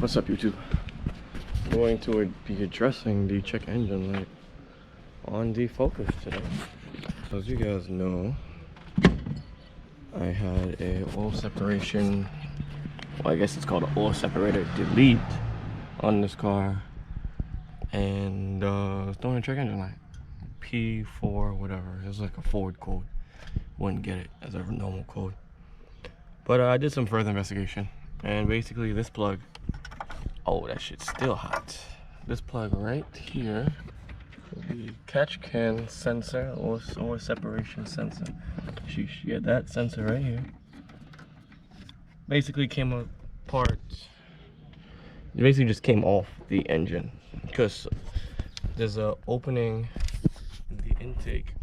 What's up, YouTube? I'm going to be addressing the check engine light on the Focus today. As you guys know, I had a oil separation, well, I guess it's called an oil separator delete on this car, and it's doing a check engine light. P4 whatever, it was like a Ford code. Wouldn't get it as a normal code. But I did some further investigation, and basically this plug, oh, that shit's still hot. This plug right here, the catch can sensor or separation sensor. Sheesh, yeah, that sensor right here basically came apart. It basically just came off the engine because there's a opening in the intake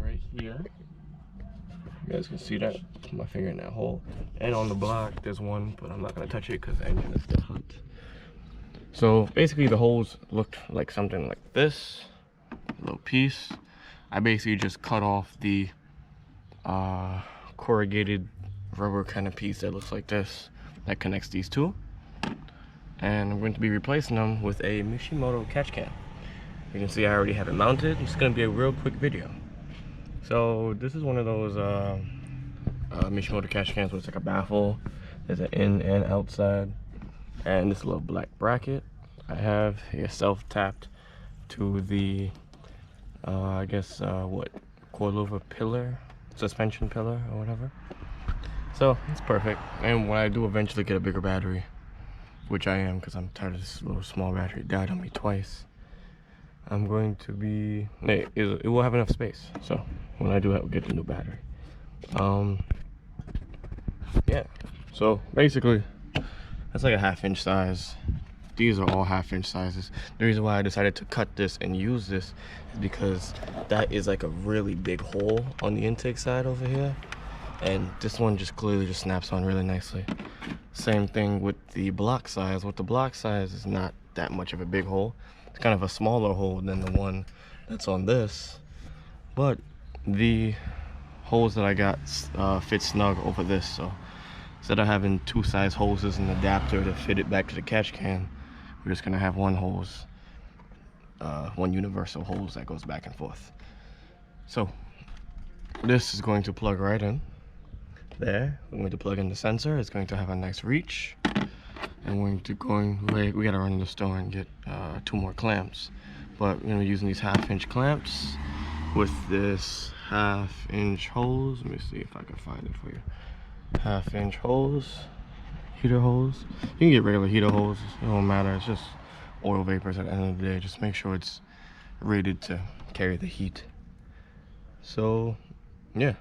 right here. You guys can see that. Put my finger in that hole. And on the block, there's one, but I'm not gonna touch it because the engine is still hot. So basically, the holes looked like something like this, a little piece. I basically just cut off the corrugated rubber kind of piece that looks like this, that connects these two. And I'm going to be replacing them with a Mishimoto catch can. You can see I already have it mounted. It's gonna be a real quick video. So this is one of those Mishimoto catch cans where it's like a baffle. There's an in and outside, and this little black bracket. I have here self-tapped to the I guess what, coilover pillar, suspension pillar or whatever. So it's perfect. And when I do eventually get a bigger battery, which I am because I'm tired of this little small battery, it died on me twice, I'm going to be, it will have enough space. So when I do get the new battery, yeah. So basically, that's like a 1/2 inch size. These are all 1/2 inch sizes. The reason why I decided to cut this and use this is because that is like a really big hole on the intake side over here, and this one just clearly just snaps on really nicely. Same thing with the block size. With the block size, is not that much of a big hole. It's kind of a smaller hole than the one that's on this, but the holes that I got fit snug over this. So instead of having two size hoses and an adapter to fit it back to the catch can, we're just gonna have one hose, one universal hose that goes back and forth. So this is going to plug right in there. We're going to plug in the sensor. It's going to have a nice reach. And we gotta run in the store and get 2 more clamps, but we're gonna be using these 1/2 inch clamps with this 1/2 inch hose. Let me see if I can find it for you. 1/2 inch hose, heater hose. You can get regular heater hose, it don't matter. It's just oil vapors at the end of the day. Just make sure it's rated to carry the heat. So yeah,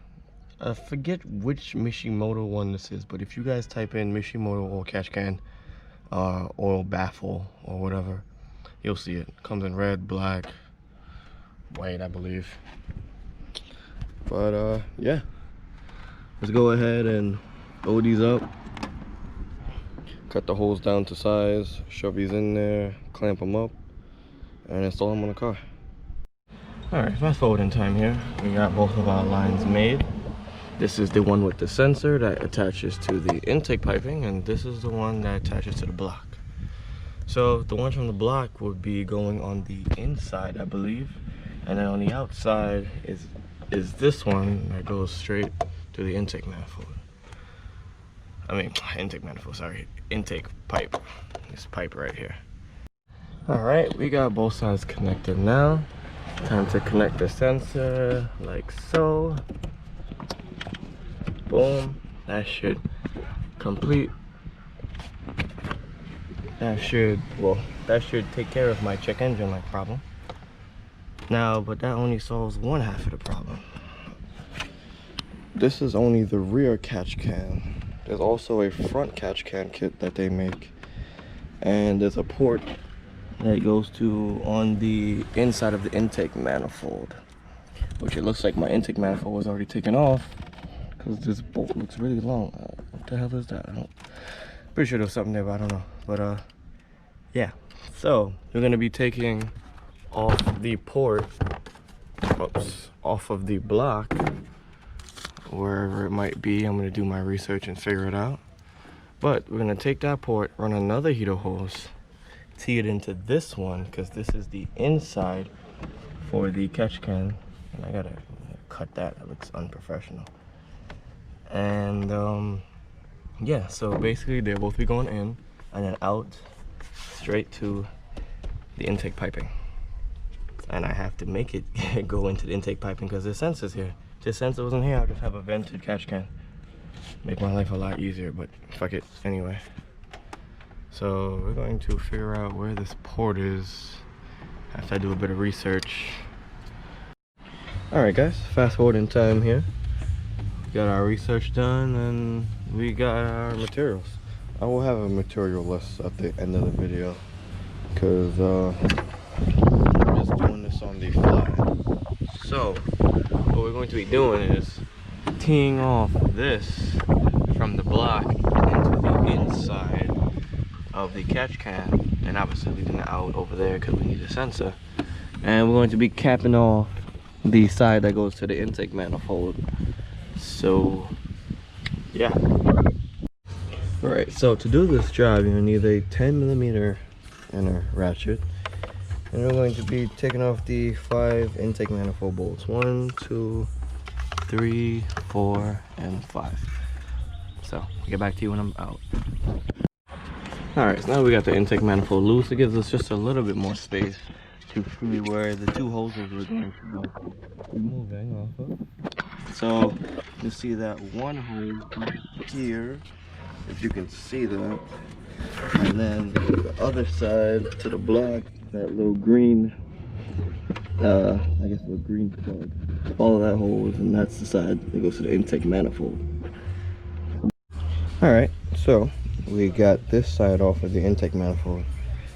I forget which Mishimoto one this is, but if you guys type in Mishimoto oil catch can, oil baffle or whatever, you'll see it. Comes in red, black, white, I believe. But yeah, let's go ahead and load these up, cut the holes down to size, shove these in there, clamp them up, and install them on the car. All right, fast forward in time here. We got both of our lines made. This is the one with the sensor that attaches to the intake piping, and this is the one that attaches to the block. So the one from the block would be going on the inside, I believe, and then on the outside is this one that goes straight to the intake manifold. I mean, intake manifold, sorry, intake pipe. This pipe right here. All right, we got both sides connected now. Time to connect the sensor like so. Boom, that should complete. That should take care of my check engine light problem. Now, but that only solves 1/2 of the problem. This is only the rear catch can. There's also a front catch can kit that they make, and there's a port that goes to on the inside of the intake manifold, which it looks like my intake manifold was already taken off because this bolt looks really long. What the hell is that? Pretty sure there's something there, but I don't know. But yeah, so we're gonna be taking off the port, off of the block, wherever it might be. I'm gonna do my research and figure it out. But we're gonna take that port, run another heater hose, tee it into this one, because this is the inside for the catch can. And I gotta cut that, that looks unprofessional. And yeah, so basically they'll both be going in and then out straight to the intake piping. And I have to make it go into the intake piping because the sensor's here. If the sensor wasn't here, I'll just have a vented catch can. Make my life a lot easier, but fuck it anyway. So we're going to figure out where this port is after I do a bit of research. Alright guys, fast forward in time here. Got our research done and we got our materials. I will have a material list at the end of the video because I'm just doing this on the fly. So what we're going to be doing is teeing off this from the block into the inside of the catch can, and obviously leaving it out over there because we need a sensor. And we're going to be capping off the side that goes to the intake manifold. So yeah. Alright, so to do this job you're gonna need a 10mm inner ratchet, and we're going to be taking off the 5 intake manifold bolts. 1, 2, 3, 4, and 5. So I'll get back to you when I'm out. Alright, so now we got the intake manifold loose. It gives us just a little bit more space to see where the 2 hoses we're going to be removing off of. So you see that one hose here, if you can see that, and then the other side to the block, that little green, I guess a green plug. Follow that hose, and that's the side that goes to the intake manifold. Alright, so we got this side off of the intake manifold.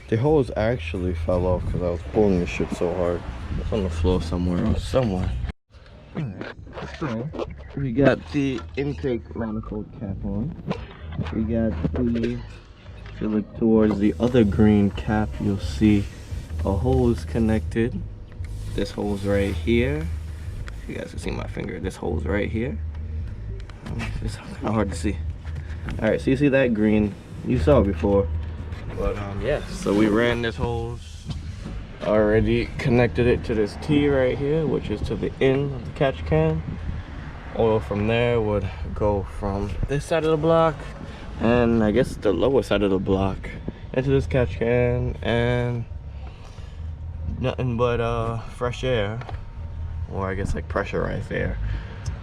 The hose actually fell off because I was pulling this shit so hard. It's on the floor somewhere or somewhere. So we got the intake manifold cap on. We got the, if you look towards the other green cap, you'll see a hose connected. This hose right here. If you guys can see my finger, this hose right here. It's kind of hard to see. Alright, so you see that green, you saw it before, but yeah, so we ran this hose, already connected it to this T right here, which is to the end of the catch can. Oil from there would go from this side of the block, and I guess the lower side of the block, into this catch can, and nothing but fresh air, or I guess like pressurized air,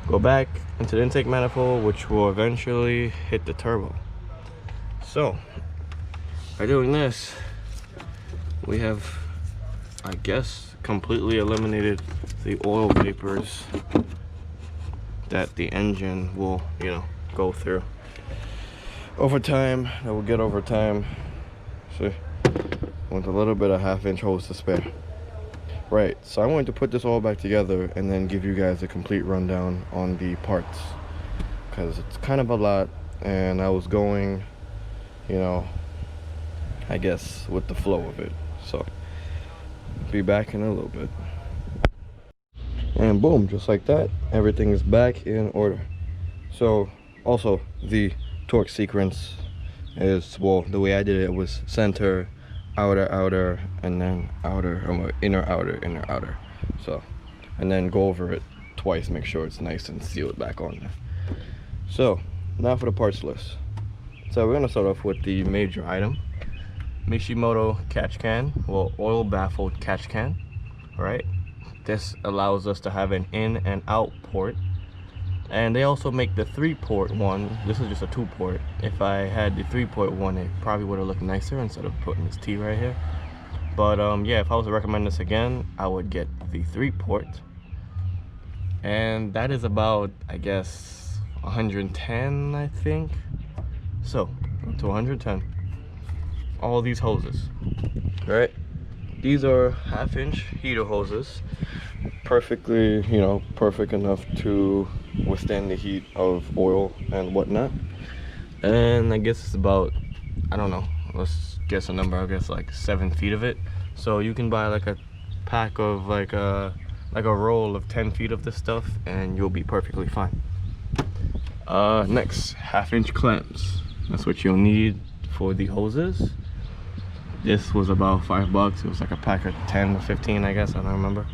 go back into the intake manifold, which will eventually hit the turbo. So by doing this, we have, I guess, completely eliminated the oil vapors that the engine will, you know, go through. Over time, it will get over time. See, with a little bit of 1/2-inch hose to spare. Right, so I'm going to put this all back together and then give you guys a complete rundown on the parts, because it's kind of a lot, and I was going, you know, I guess with the flow of it. So be back in a little bit. And boom, just like that, everything is back in order. So also the torque sequence is, well, the way I did it was center, outer, outer, and then outer, or inner, outer. So, and then go over it twice, make sure it's nice and sealed back on there. So now for the parts list. So we're gonna start off with the major item, Mishimoto catch can, well, oil baffled catch can. Right, this allows us to have an in and out port, and they also make the 3-port one. This is just a 2-port. If I had the 3-port one, it probably would have looked nicer instead of putting this T right here. But yeah, if I was to recommend this again, I would get the 3-port, and that is about, I guess, 110, I think. So to 110, all these hoses, right? These are 1/2-inch heater hoses, perfectly, you know, perfect enough to withstand the heat of oil and whatnot. And I guess it's about, I don't know, let's guess a number, I guess like 7 feet of it. So you can buy like a pack of like a roll of 10 feet of this stuff, and you'll be perfectly fine. Next, 1/2-inch clamps. That's what you'll need for the hoses. This was about $5. It was like a pack of 10 or 15, I guess, I don't remember.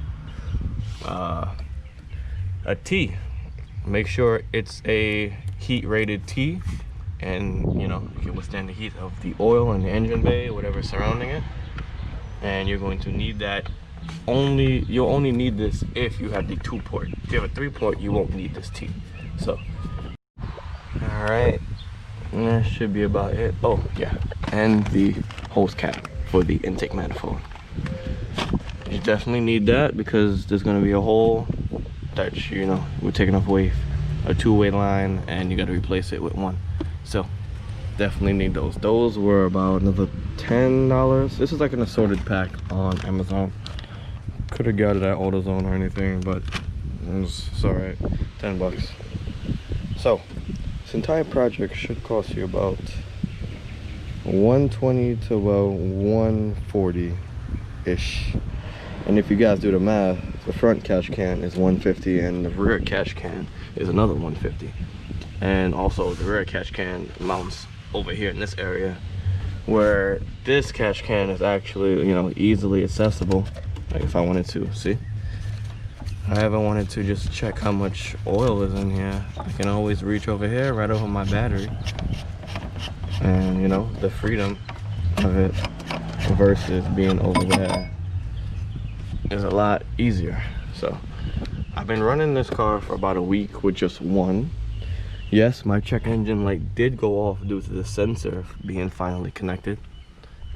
A T, make sure it's a heat rated T, and you know, it can withstand the heat of the oil and the engine bay, whatever surrounding it. And you're going to need that you'll only need this if you have the 2-port. If you have a 3-port, you won't need this T. So, all right, that should be about it. Oh yeah, and the hose cap for the intake manifold. You definitely need that because there's going to be a hole that, you know, we're taking off away a 2-way line, and you got to replace it with one. So definitely need those. Those were about another $10. This is like an assorted pack on Amazon. Could have got it at AutoZone or anything, but it's all right. $10. So this entire project should cost you about $120 to about $140 ish. And if you guys do the math, the front catch can is $150 and the rear catch can is another $150. And also the rear catch can mounts over here in this area, where this catch can is actually, you know, easily accessible. Like if I wanted to, see? I ever wanted to just check how much oil is in here, I can always reach over here right over my battery. And you know, the freedom of it versus being over there is a lot easier. So I've been running this car for about a week with just one. Yes, my check engine light did go off due to the sensor being finally connected,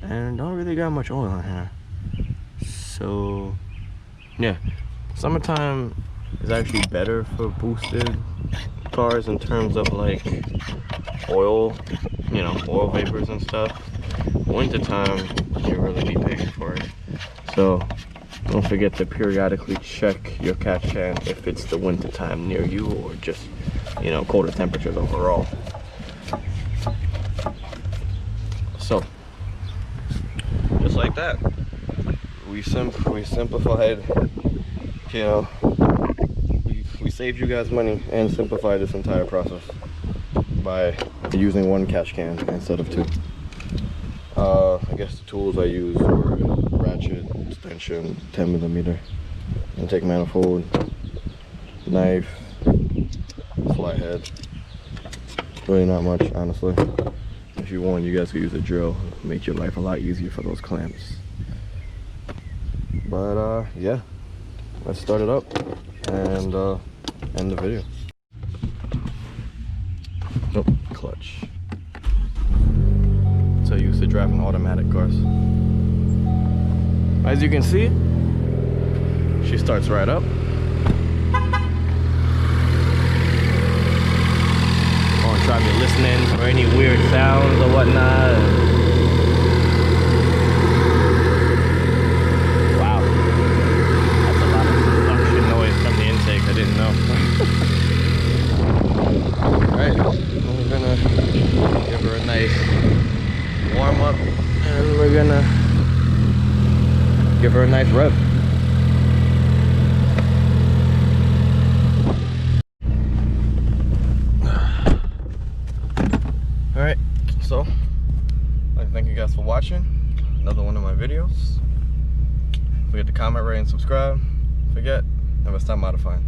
and don't really got much oil in here. So yeah, summertime is actually better for boosted cars in terms of like oil, you know, oil vapors and stuff. Wintertime, you really be paying for it. So don't forget to periodically check your catch can if it's the winter time near you, or just, you know, colder temperatures overall. So just like that, we simplified, you know, we saved you guys money and simplified this entire process by using one catch can instead of two. I guess the tools I used were ratchet, extension, 10mm, intake manifold, knife, flathead. Really not much, honestly. If you want, you guys could use a drill. Make your life a lot easier for those clamps. But yeah, let's start it up and end the video. Nope, clutch. So used to driving automatic cars. As you can see, she starts right up. Gonna try me listening for any weird sounds or whatnot. Wow, that's a lot of suction noise from the intake. I didn't know. Alright, we're gonna give her a nice warm up, and we're gonna give her a nice rev. Alright, so I'd like to thank you guys for watching another one of my videos. Forget to comment, rate, and subscribe. Forget, never stop modifying.